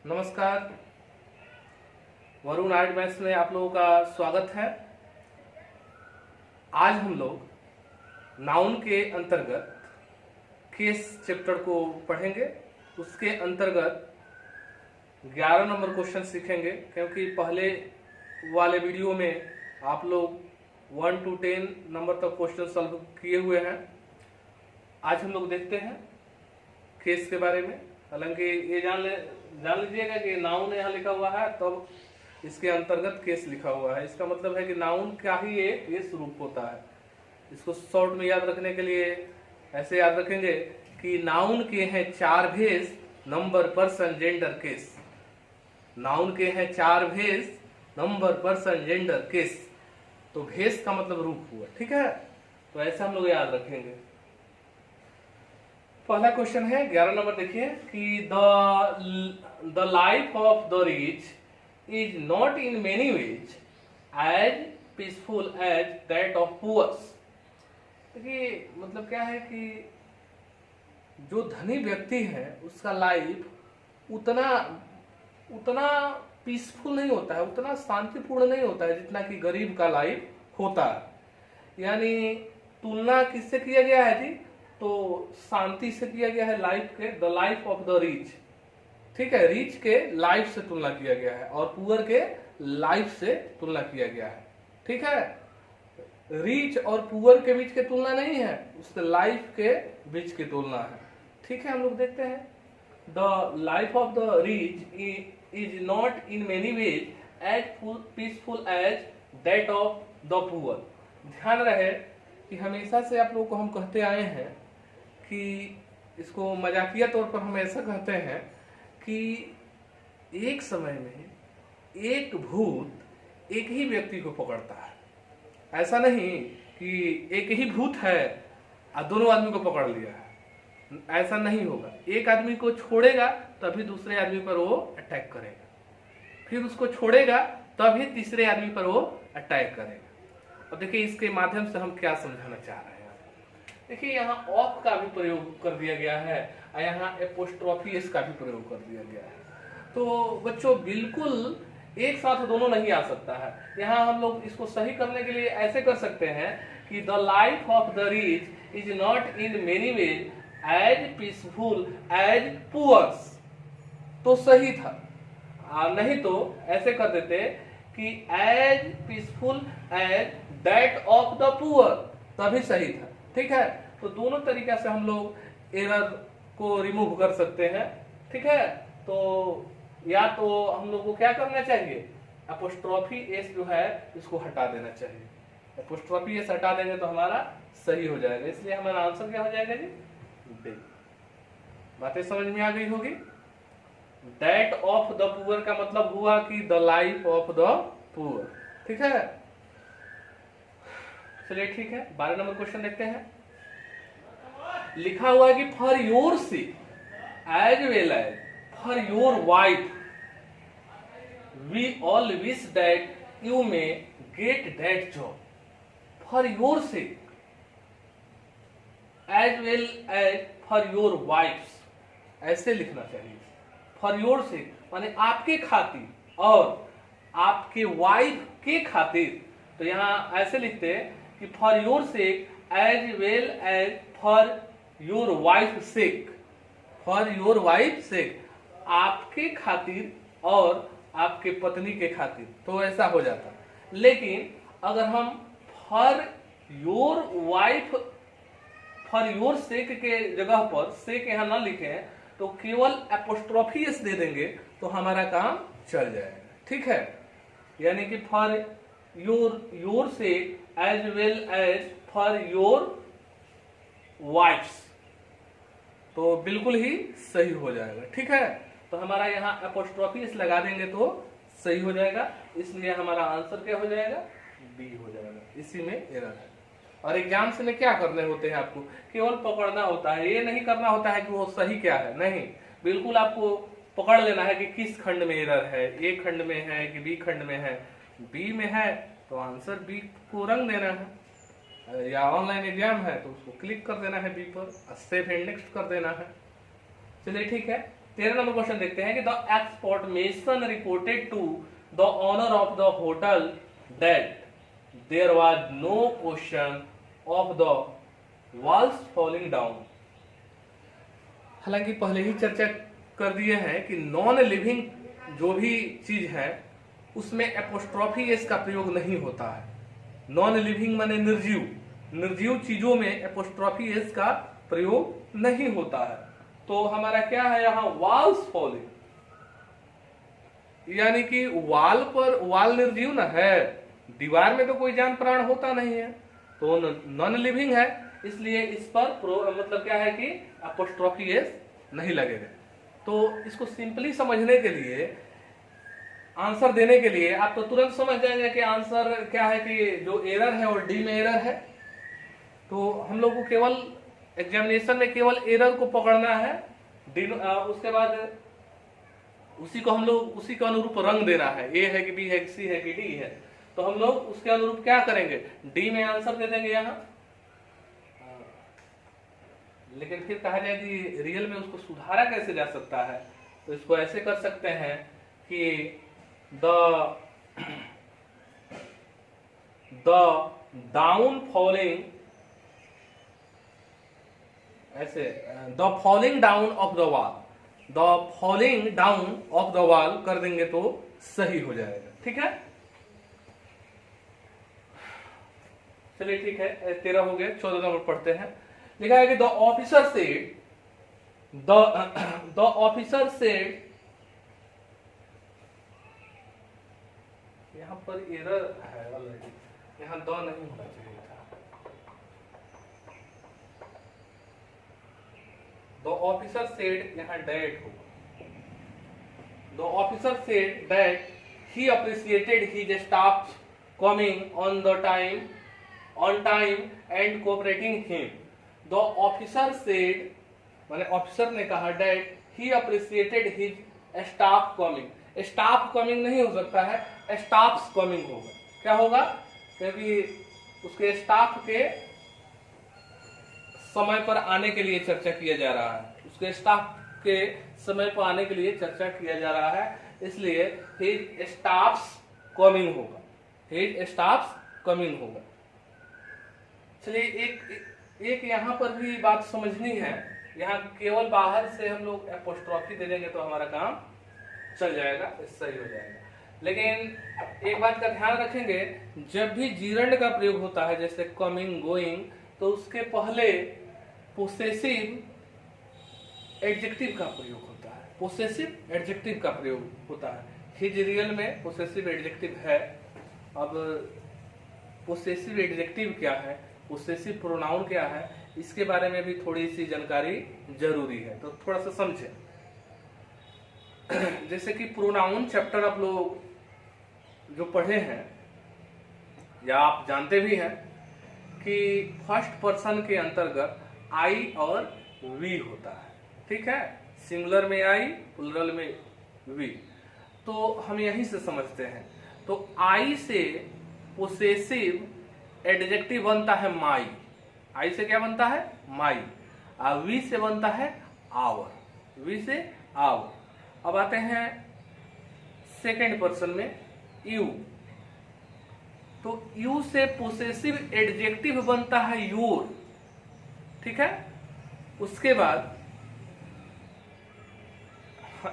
नमस्कार, Varun art maths में आप लोगों का स्वागत है। आज हम लोग नाउन के अंतर्गत केस चैप्टर को पढ़ेंगे। उसके अंतर्गत 11 नंबर क्वेश्चन सीखेंगे, क्योंकि पहले वाले वीडियो में आप लोग 1 to 10 नंबर तक क्वेश्चन सॉल्व किए हुए हैं। आज हम लोग देखते हैं केस के बारे में। हालांकि ये जान लीजिएगा कि नाउन यहाँ लिखा हुआ है, तब इसके अंतर्गत केस लिखा हुआ है। इसका मतलब है कि नाउन का ही एक केस रूप होता है। इसको शॉर्ट में याद रखने के लिए ऐसे याद रखेंगे कि नाउन के हैं 4 भेष, number, person, gender, case. Noun के हैं 4 भेष, नंबर, पर्सन, जेंडर, केस। तो भेष का मतलब रूप हुआ, ठीक है। तो ऐसे हम लोग याद रखेंगे। पहला क्वेश्चन है 11 नंबर, देखिए कि the life of the rich is not in many ways as peaceful as that of poors. देखिए मतलब क्या है कि जो धनी व्यक्ति है उसका लाइफ उतना पीसफुल नहीं होता है, उतना शांतिपूर्ण नहीं होता है जितना कि गरीब का लाइफ होता है। यानी तुलना किससे किया गया है जी? तो शांति से किया गया है लाइफ के। The life of the rich, ठीक है, रिच के लाइफ से तुलना किया गया है और पुअर के लाइफ से तुलना किया गया है, ठीक है। रिच और पुअर के बीच की तुलना नहीं है, उसके लाइफ के बीच की तुलना है, ठीक है। हम लोग देखते हैं the life of the rich is not in many ways as peaceful as that of the poor. ध्यान रहे कि हमेशा से आप लोगों को हम कहते आए हैं कि इसको मजाकिया तौर पर हम ऐसा कहते हैं कि एक समय में एक भूत एक ही व्यक्ति को पकड़ता है। ऐसा नहीं कि एक ही भूत है और दोनों आदमी को पकड़ लिया है, ऐसा नहीं होगा। एक आदमी को छोड़ेगा तभी दूसरे आदमी पर वो अटैक करेगा, फिर उसको छोड़ेगा तभी तीसरे आदमी पर वो अटैक करेगा। अब देखिए इसके माध्यम से हम क्या समझाना चाह रहे हैं। देखिए यहाँ ऑफ का भी प्रयोग कर दिया गया है और यहाँ एपोस्ट्रोफी एस का भी प्रयोग कर दिया गया है। तो बच्चों बिल्कुल एक साथ दोनों नहीं आ सकता है। यहाँ हम लोग इसको सही करने के लिए ऐसे कर सकते हैं कि the life of the rich is not in many ways as peaceful as poors, तो सही था। नहीं तो ऐसे कर देते कि as peaceful as that of the poor, तभी सही था, ठीक है। तो दोनों तरीका से हम लोग एरर को रिमूव कर सकते हैं, ठीक है। तो या तो हम लोग को क्या करना चाहिए, एपोस्ट्रोफी एस जो है इसको हटा देना चाहिए। एपोस्ट्रोफी एस हटा देंगे तो हमारा सही हो जाएगा। इसलिए हमारा आंसर क्या हो जाएगा जी? डी। बातें समझ में आ गई होगी। दैट ऑफ द पुअर का मतलब हुआ कि the life of the poor, ठीक है। चलिए ठीक है, 12 नंबर क्वेश्चन देखते हैं। लिखा हुआ है कि for your sake as well as for your wife we all wish that you may get that job. For your sake as well as for your wife's, ऐसे लिखना चाहिए। फॉर योर सेक माने आपके खातिर और आपके वाइफ के खातिर। तो यहाँ ऐसे लिखते हैं कि for your sake as well as for your wife sake. For your wife sake, आपके खातिर और आपके पत्नी के खातिर, तो ऐसा हो जाता। लेकिन अगर हम for your wife for your सेक के जगह पर सेक यहाँ ना लिखे तो केवल एपोस्ट्रोफी एस दे देंगे तो हमारा काम चल जाएगा, ठीक है। यानी कि for your sake as well as for your wife's, तो बिल्कुल ही सही हो जाएगा, ठीक है। तो हमारा यहाँ एपोस्ट्रोफी एस लगा देंगे तो सही हो जाएगा। इसलिए हमारा आंसर क्या हो जाएगा? बी हो जाएगा। इसी में एरर है। और एग्जाम्स में क्या करने होते हैं आपको? केवल पकड़ना होता है, ये नहीं करना होता है कि वो सही क्या है, नहीं। बिल्कुल आपको पकड़ लेना है कि किस खंड में एरर है, ए खंड में है कि बी खंड में है। बी में है तो आंसर बी को रंग देना है, या ऑनलाइन एग्जाम है तो उसको क्लिक कर देना है बी पर, सेव एंड नेक्स्ट कर देना है। चलिए ठीक है, 13 नंबर क्वेश्चन देखते हैं कि the expert mason reported to the owner of the hotel that there was no question of the walls falling down. हालांकि पहले ही चर्चा कर दिए हैं कि नॉन लिविंग जो भी चीज है उसमें एपोस्ट्रोफी एस का प्रयोग नहीं होता है। नॉन लिविंग माने निर्जीव, निर्जीव चीजों में एपोस्ट्रोफी एस का प्रयोग नहीं होता है। तो हमारा क्या है यहाँ, वॉल्स फॉलिंग, यानी कि वाल पर, वाल निर्जीव ना है, दीवार में तो कोई जान प्राण होता नहीं है, तो नॉन लिविंग है, इसलिए इस पर मतलब क्या है कि एपोस्ट्रोफी एस नहीं लगेगा। तो इसको सिंपली समझने के लिए, आंसर देने के लिए आप तो तुरंत समझ जाएंगे कि आंसर क्या है, कि जो एरर है और डी में एरर है। तो हम लोग को केवल एग्जामिनेशन में केवल एरर को पकड़ना है, उसके बाद उसी को हम लोग उसी के अनुरूप रंग देना है, ए है कि बी है कि सी है कि डी है। तो हम लोग उसके अनुरूप क्या करेंगे, डी में आंसर दे देंगे यहाँ। लेकिन फिर कहा जाए कि रियल में उसको सुधारा कैसे जा सकता है, तो इसको ऐसे कर सकते हैं कि द डाउन फॉलिंग, ऐसे the falling down of the wall, the falling down of the wall कर देंगे तो सही हो जाएगा। ठीक है, चलिए ठीक है, 13 हो गए, 14 नंबर पढ़ते हैं। लिखा है कि the officer said, the officer said, यहां पर एरर है ऑलरेडी, यहां द नहीं होना चाहिए था। द ऑफिसर सेड, यहां डैट होगा। The officer said that he appreciated his staff coming on time and cooperating him. The officer said, माने ऑफिसर ने कहा, that he appreciated his staff coming. Staff coming नहीं हो सकता है, स्टाफ्स कमिंग होगा। क्या होगा, क्योंकि उसके स्टाफ के समय पर आने के लिए चर्चा किया जा रहा है, उसके स्टाफ के समय पर आने के लिए चर्चा किया जा रहा है, इसलिए हिज स्टाफ्स कमिंग होगा, हिज स्टाफ्स कमिंग होगा। चलिए एक यहाँ पर भी बात समझनी है, यहाँ केवल बाहर से हम लोग एपोस्ट्रोफी दे देंगे तो हमारा काम चल जाएगा, सही हो जाएगा। लेकिन एक बात का ध्यान रखेंगे, जब भी जीरंड का प्रयोग होता है, जैसे कमिंग, गोइंग, तो उसके पहले पोसेसिव एडजेक्टिव का प्रयोग होता है, पोसेसिव एडजेक्टिव का प्रयोग होता है। हिज रियल में पोसेसिव एडजेक्टिव है। अब पोसेसिव एडजेक्टिव क्या है, पोसेसिव प्रोनाउन क्या है, इसके बारे में भी थोड़ी सी जानकारी जरूरी है, तो थोड़ा सा समझें। जैसे कि प्रोनाउन चैप्टर आप लोग जो पढ़े हैं या आप जानते भी हैं कि फर्स्ट पर्सन के अंतर्गत आई और वी होता है। ठीक है, सिंगुलर में आई, प्लुरल में वी, तो हम यहीं से समझते हैं। तो आई से पोसेसिव एडजेक्टिव बनता है माई, आई से क्या बनता है, माई, और वी से बनता है आवर, वी से आवर। अब आते हैं सेकेंड पर्सन में यू, तो यू से पोसेसिव एडजेक्टिव बनता है योर। ठीक है, उसके बाद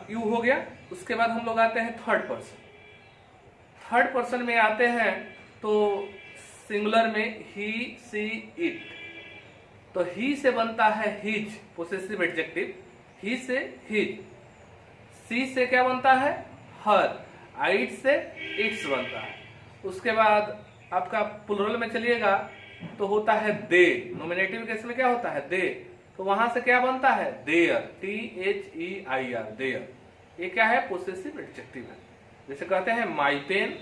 यू हो गया, उसके बाद हम लोग आते हैं थर्ड पर्सन। थर्ड पर्सन में आते हैं तो सिंगुलर में ही, सी, इट, तो ही से बनता है हिज, पोसेसिव एडजेक्टिव, ही से हिज। सी से क्या बनता है, हर, इट से इट्स बनता है। उसके बाद आपका प्लुरल में चलिएगा तो होता है दे, नॉमिनेटिव केस में क्या होता है, दे, तो वहां से क्या बनता है, देयर, THEIR, देयर। ये क्या है, पोसेसिव एडजेक्टिव है। जैसे कहते हैं माई पेन,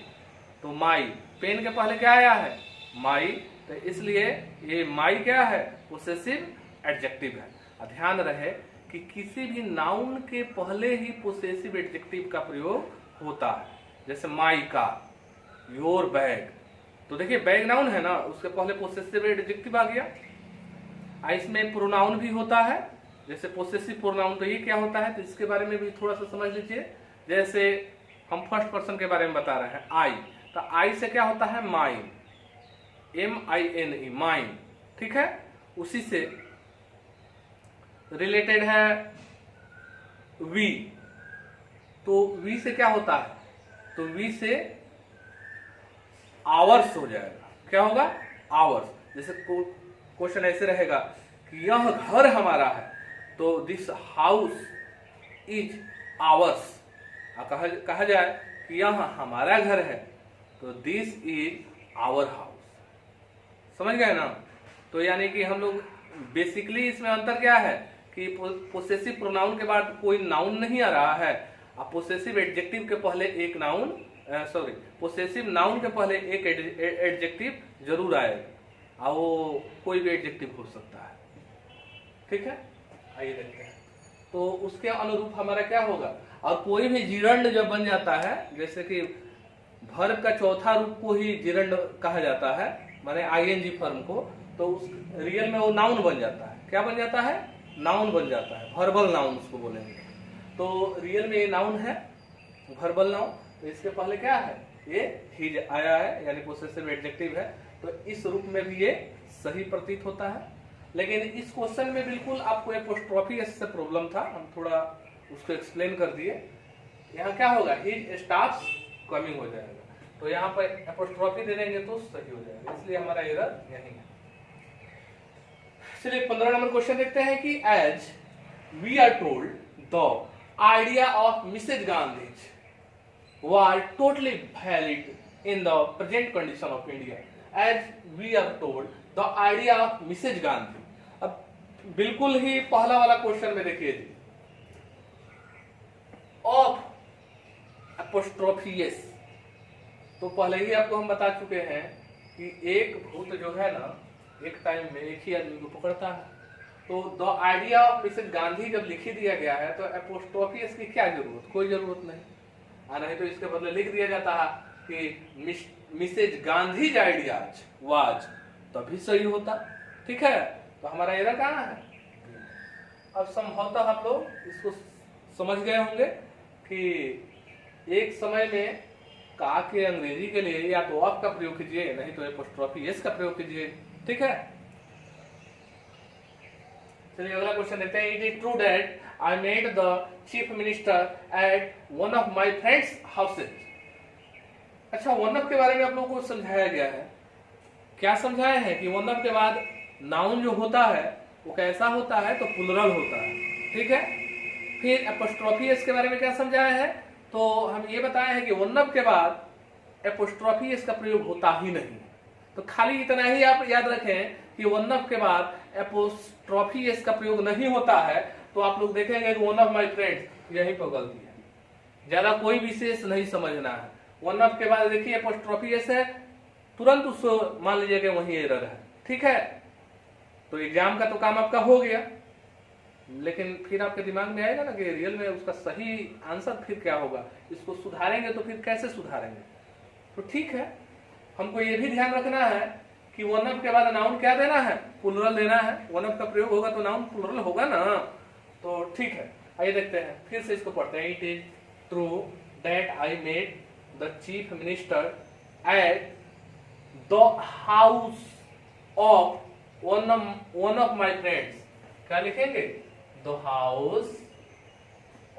तो माई, पेन के पहले क्या आया है, माई, तो इसलिए ये माई क्या है, पोसेसिव एडजेक्टिव है। ध्यान रहे कि किसी भी नाउन के पहले ही पोसेसिव एडजेक्टिव का प्रयोग होता है। जैसे माई कार, योर बैग, तो देखिए बैग नाउन है ना, उसके पहले पोसेसिव एडजेक्टिव आ गया। इसमें प्रोनाउन भी होता है जैसे पोसेसिव प्रोनाउन, तो ये क्या होता है, तो इसके बारे में भी थोड़ा सा समझ लीजिए। जैसे हम फर्स्ट पर्सन के बारे में बता रहे हैं, आई, तो आई से क्या होता है, माइन, MINE, माइन, ठीक है। उसी से रिलेटेड है वी, तो वी से क्या होता है, तो वी से आवर्स हो जाएगा, क्या होगा, आवर्स। जैसे क्वेश्चन ऐसे रहेगा कि यह घर हमारा है, तो दिस हाउस इज आवर्स। कहा जाए कि यह हमारा घर है, तो दिस इज आवर हाउस। समझ गए ना। तो यानी कि हम लोग बेसिकली इसमें अंतर क्या है कि पोसेसिव प्रोनाउन के बाद कोई नाउन नहीं आ रहा है, अब पोसेसिव एडजेक्टिव के पहले एक नाउन, पोसेसिव नाउन के पहले एक एडजेक्टिव जरूर आएगा, और वो कोई भी एडजेक्टिव हो सकता है, ठीक है। आइए देखते हैं, तो उसके अनुरूप हमारा क्या होगा। और कोई भी जिरंड जब बन जाता है, जैसे कि वर्ब का चौथा रूप को ही जिरंड कहा जाता है, माने ING फॉर्म को, तो उस रियल में वो नाउन बन जाता है। क्या बन जाता है, नाउन बन जाता है, वर्बल नाउन उसको बोलेंगे। तो रियल में ये नाउन है, वर्बल नाउन, तो इसके पहले क्या है, ये ही आया है, यानी पोसेसिव एडजेक्टिव है, तो इस रूप में भी ये सही प्रतीत होता है। लेकिन इस क्वेश्चन में बिल्कुल आपको एपोस्ट्रोफी से प्रॉब्लम था, हम थोड़ा उसको एक्सप्लेन कर दिए। यहाँ क्या होगा, ही स्टॉप्स कमिंग हो जाएगा, तो यहाँ पर एपोस्ट्रोफी दे देंगे तो सही हो जाएगा, इसलिए हमारा एरर यही है। चलिए 15 नंबर क्वेश्चन देखते हैं कि as we are told the idea of Mrs Gandhi was totally valid in the present condition of India. As we are told, the idea of Mrs. Gandhi. अब बिल्कुल ही पहला वाला क्वेश्चन में देखिए जी, ऑफ एपोस्ट्रोफी एस, तो पहले ही आपको हम बता चुके हैं कि एक भूत जो है ना, एक टाइम में एक ही आदमी को पकड़ता है। तो the idea of Mrs Gandhi जब लिख दिया गया है, तो एपोस्ट्रोफी एस की क्या जरूरत, कोई जरूरत नहीं, नहीं तो इसके बदले लिख दिया जाता है कि मिसेज गांधी आइडियाज वाज, तभी सही होता, ठीक है। तो हमारा एरर कहाँ है। अब संभवतः आप लोग इसको समझ गए होंगे कि एक समय में का के अंग्रेजी के लिए या तो ऑफ का प्रयोग कीजिए, नहीं तो एपोस्ट्रोफी एस का प्रयोग कीजिए, ठीक है। चलिए अगला क्वेश्चन देखते हैं। It is true that I met the chief minister at one of my friends' houses. अच्छा, वन ऑफ के बारे में आप लोगों को समझाया गया है। क्या समझाया है कि वन ऑफ के बाद नाउन जो होता है वो कैसा होता है, तो प्लुरल होता है, ठीक है। फिर एपोस्ट्रोफी एस के बारे में क्या समझाया है, तो हम ये बताए हैं कि वन ऑफ के बाद एपोस्ट्रोफी एस का प्रयोग होता ही नहीं। तो खाली इतना ही आप याद रखें कि वन ऑफ के बाद एपोस्ट्रोफी एस का प्रयोग नहीं होता है, तो आप लोग देखेंगे कि वन ऑफ माय फ्रेंड्स यही पर गलती है, ज्यादा कोई विशेष नहीं समझना है। वन ऑफ के बाद देखिए एपोस्ट्रोफी एस है, तुरंत उसको मान लीजिए कि वही एरर है, ठीक है। तो एग्जाम का तो काम आपका हो गया, लेकिन फिर आपके दिमाग में आएगा ना कि रियल में उसका सही आंसर फिर क्या होगा, इसको सुधारेंगे तो फिर कैसे सुधारेंगे। तो ठीक है, हमको ये भी ध्यान रखना है कि वन ऑफ के बाद नाउन क्या देना है, प्लुरल देना है। वन ऑफ का प्रयोग होगा तो नाउन प्लुरल होगा ना, तो ठीक है। आइए देखते हैं, फिर से इसको पढ़ते हैं। It is true that I met the chief minister at the house of one of my friends. क्या लिखेंगे, the house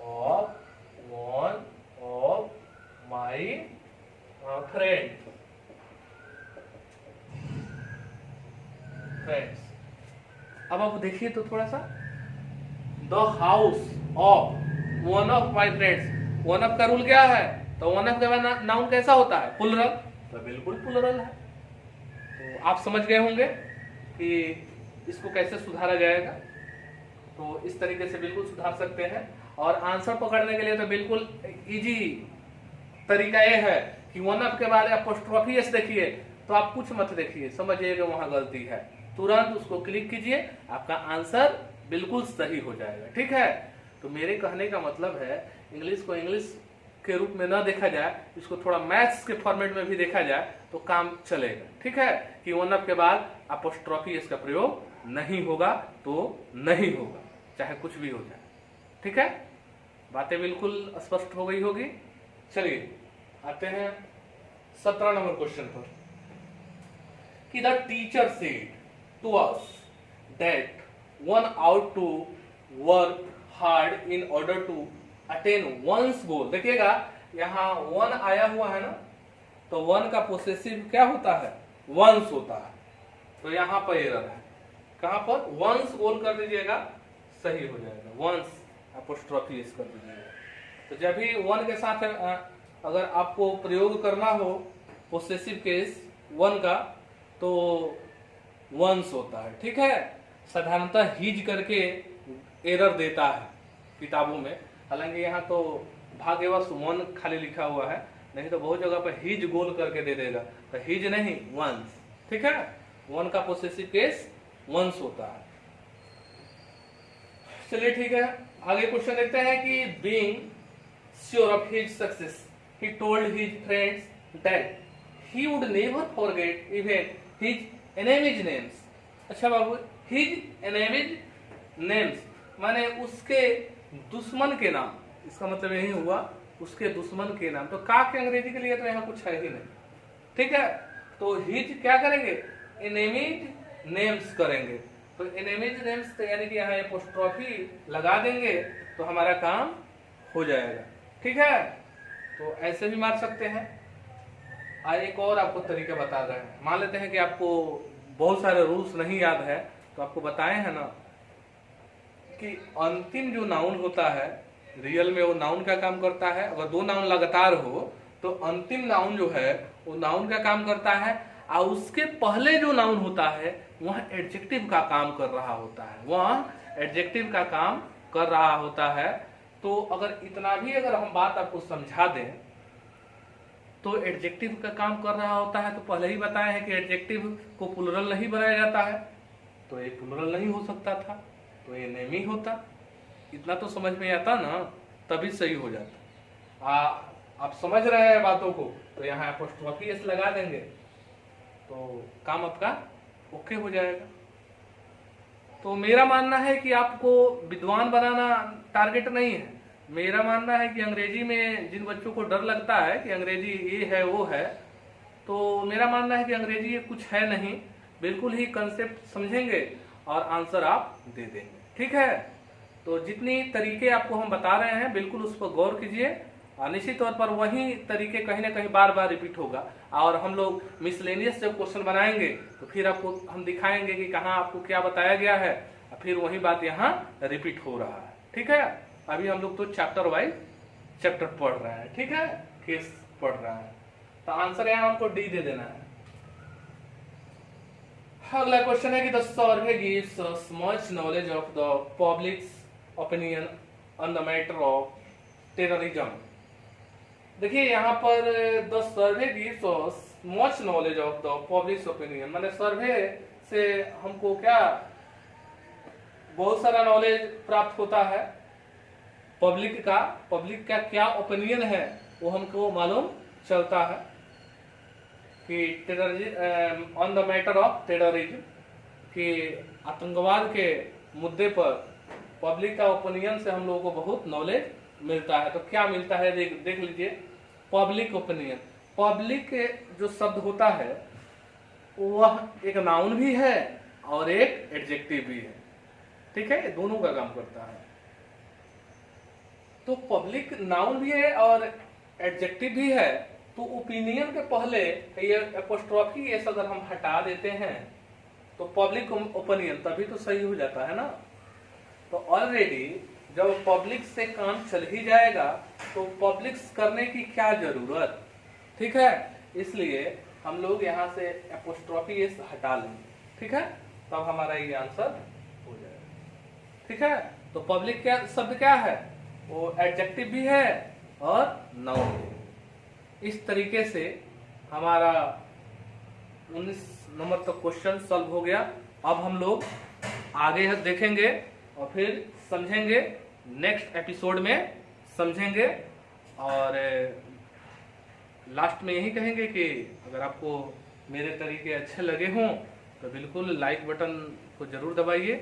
of one of my friends. अब आप देखिए तो थोड़ा सा, the house of one of my friends, one of का rule क्या है, तो वन ऑफ के बाद नाउन कैसा होता है, प्लुरल, तो बिल्कुल प्लुरल है। तो आप समझ गए होंगे कि इसको कैसे सुधारा जाएगा। तो इस तरीके से बिल्कुल सुधार सकते हैं। और आंसर पकड़ने के लिए तो बिल्कुल इजी तरीका ये है कि वन ऑफ के बाद एपोस्ट्रोफी एस देखिए, तो आप कुछ मत देखिए, समझिए कि वहां गलती है, तुरंत उसको क्लिक कीजिए, आपका आंसर बिल्कुल सही हो जाएगा, ठीक है। तो मेरे कहने का मतलब है, इंग्लिश को इंग्लिश के रूप में ना देखा जाए, इसको थोड़ा मैथ्स के फॉर्मेट में भी देखा जाए तो काम चलेगा, ठीक है। कि वन ऑफ के बाद एपोस्ट्रोफी एस का प्रयोग नहीं होगा तो नहीं होगा। चाहे कुछ भी हो जाए। ठीक है, बातें बिल्कुल स्पष्ट हो गई होगी। चलिए आते हैं 17 नंबर क्वेश्चन पर कि the teacher said to us that one ought to work hard in order to attain one's goal. देखिएगा यहाँ वन आया हुआ है ना, तो वन का पोसेसिव क्या होता है, वंस होता है। तो यहाँ पर एरर है, कहां पर, वंस गोल कर दीजिएगा, सही हो जाएगा, वंस अपोस्ट्रोफी कर दीजिएगा। तो जब भी वन के साथ अगर आपको प्रयोग करना हो पोसेसिव केस वन का, तो वंस होता है। ठीक है, साधारणतः हिज करके एरर देता है किताबों में, हालांकि यहाँ तो भाग्यवश वन खाली लिखा हुआ है, नहीं तो बहुत जगह पर हिज गोल करके दे देगा, तो हिज नहीं वंस। ठीक है, वन का पोसेसिव केस वंस होता है। चलिए ठीक है, आगे क्वेश्चन देखते हैं कि being sure of his success he told his friends that he would never forget even his enemies names। अच्छा बाबू, his enemies names माने उसके दुश्मन के नाम, इसका मतलब यही हुआ उसके दुश्मन के नाम। तो का के अंग्रेजी के लिए तो यहाँ कुछ है ही नहीं। ठीक है, तो हिज क्या करेंगे, एनेमीज नेम्स करेंगे। तो एनेमीज नेम्स यानी कि यहाँ एपोस्ट्रोफी लगा देंगे तो हमारा काम हो जाएगा। ठीक है, तो ऐसे भी मार सकते हैं। एक और आपको तरीका बता रहे हैं। मान लेते हैं कि आपको बहुत सारे रूल्स नहीं याद है, तो आपको बताए हैं ना कि अंतिम जो नाउन होता है रियल में वो नाउन का काम करता है। अगर दो नाउन लगातार हो तो अंतिम नाउन जो है वो नाउन का काम करता है, और उसके पहले जो नाउन होता है वह एडजेक्टिव का काम कर रहा होता है, वह एडजेक्टिव का काम कर रहा होता है। तो अगर इतना भी अगर हम बात आपको समझा दें तो एडजेक्टिव का काम कर रहा होता है, तो पहले ही बताए हैं कि एडजेक्टिव को प्लुरल नहीं बनाया जाता है, तो ये प्लुरल नहीं हो सकता था, तो ये नेम ही होता। इतना तो समझ में आता ना, तभी सही हो जाता। आप समझ रहे हैं बातों को, तो यहाँ एपोस्ट्रोफी एस लगा देंगे तो काम आपका ओके हो जाएगा। तो मेरा मानना है कि आपको विद्वान बनाना टारगेट नहीं है। मेरा मानना है कि अंग्रेजी में जिन बच्चों को डर लगता है कि अंग्रेजी ये है वो है, तो मेरा मानना है कि अंग्रेजी ये कुछ है नहीं, बिल्कुल ही कंसेप्ट समझेंगे और आंसर आप दे देंगे। ठीक है, तो जितनी तरीके आपको हम बता रहे हैं बिल्कुल उस पर गौर कीजिए, और निश्चित तौर पर वही तरीके कहीं ना कहीं बार बार रिपीट होगा। और हम लोग मिसलेनियस जब क्वेश्चन बनाएंगे तो फिर आपको हम दिखाएंगे कि कहाँ आपको क्या बताया गया है, और फिर वही बात यहाँ रिपीट हो रहा है। ठीक है, अभी हम लोग तो चैप्टर वाइज चैप्टर पढ़ रहे हैं। ठीक है, केस पढ़ रहे हैं, तो आंसर यहाँ हमको डी दे देना है। अगला क्वेश्चन है कि the survey gives us much knowledge of the publics opinion on the matter of terrorism. देखिए यहाँ पर the survey gives us much knowledge of the public opinion, माने सर्वे से हमको क्या बहुत सारा नॉलेज प्राप्त होता है पब्लिक का क्या ओपिनियन है वो हमको मालूम चलता है कि terrorism on the matter of terrorism, कि आतंकवाद के मुद्दे पर पब्लिक का ओपिनियन से हम लोगों को बहुत नॉलेज मिलता है। तो क्या मिलता है देख लीजिए, पब्लिक ओपिनियन। पब्लिक जो शब्द होता है वह एक नाउन भी है और एक एडजेक्टिव भी है। ठीक है, दोनों का काम करता है। तो पब्लिक नाउन भी है और एडजेक्टिव भी है, तो ओपिनियन के पहले ये एपोस्ट्रोफी एस अगर हम हटा देते हैं तो पब्लिक ओपिनियन तभी तो सही हो जाता है ना। तो ऑलरेडी जब पब्लिक से काम चल ही जाएगा तो पब्लिक्स करने की क्या जरूरत। ठीक है, इसलिए हम लोग यहाँ से एपोस्ट्रोफी एस हटा लेंगे। ठीक है, तब हमारा ये आंसर हो जाएगा। ठीक है, तो पब्लिक क्या शब्द क्या है, वो एडजेक्टिव भी है और नाउन भी। इस तरीके से हमारा 19 नंबर तक क्वेश्चन सॉल्व हो गया। अब हम लोग आगे देखेंगे और फिर समझेंगे, नेक्स्ट एपिसोड में समझेंगे। और लास्ट में यही कहेंगे कि अगर आपको मेरे तरीके अच्छे लगे हों तो बिल्कुल लाइक बटन को जरूर दबाइए,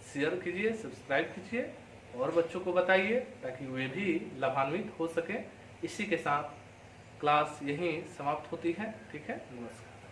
शेयर कीजिए, सब्सक्राइब कीजिए और बच्चों को बताइए ताकि वे भी लाभान्वित हो सके। इसी के साथ क्लास यहीं समाप्त होती है। ठीक है, नमस्कार।